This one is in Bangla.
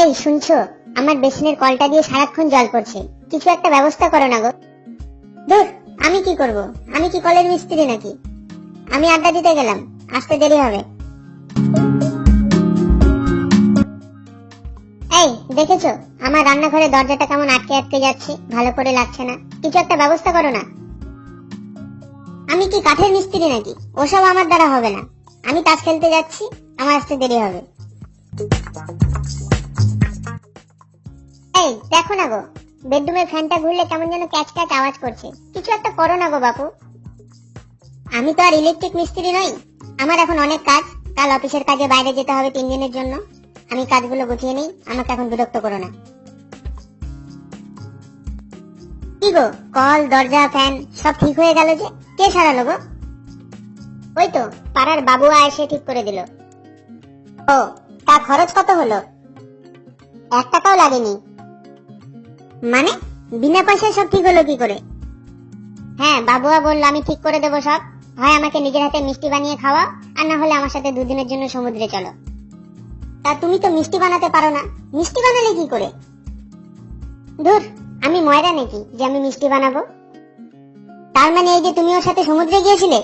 এই শুনছো, আমার বেসিনের কলটা দিয়ে সারাক্ষণ জল পড়ছে, কিছু একটা ব্যবস্থা করো না গো। ধুর, আমি কি করব? আমি কি কলের মিস্ত্রি নাকি? আমি আড্ডা দিতে গেলাম, আসতে দেরি হবে। এই দেখেছো, আমার রান্নাঘরে দরজাটা কেমন আটকে আটকে যাচ্ছে, ভালো করে লাগছে না। কিছু একটা ব্যবস্থা করো না। আমি কি কাঠের মিস্ত্রি নাকি? ওসব আমার দ্বারা হবে না। আমি তাস খেলতে যাচ্ছি, আমার আসতে দেরি হবে। এই দেখো না গো, বেডরুমের ফ্যানটা ঘুরলে কেমন যেন ক্যাচ ক্যাচ আওয়াজ করছে। কিছু একটা করো না গো বাপু। আমি তো আর ইলেকট্রিক মিস্ত্রি নই, আমার এখন অনেক কাজ। কাল অফিসের কাজে বাইরে যেতে হবে 3 দিনের জন্য। আমি কাজগুলো গুছিয়ে নেই, আমাকে এখন বিরক্ত করো না। কি গো, কল দরজা ফ্যান সব ঠিক হয়ে গেল যে? কে সারালো গো? ওই তো পাড়ার বাবুয়া এসে ঠিক করে দিল। ও, তা খরচ কত হলো? 1 টাকাও লাগেনি। মানে বিনা পয়সায় সব ঠিক হলো কি করে? হ্যাঁ, বাবুয়া বলল আমি ঠিক করে দেবো সব। হয় আমাকে নিজের হাতে মিষ্টি বানিয়ে খাওয়া, আর না হলে আমার সাথে 2 দিনের জন্য সমুদ্রে চলো। তা তুমি তো মিষ্টি বানাতে পারো না, মিষ্টি বানালে কি করে? ধুর, আমি ময়রা নাকি যে আমি মিষ্টি বানাবো? তার মানে এই যে তুমি ওর সাথে সমুদ্রে গিয়েছিলে?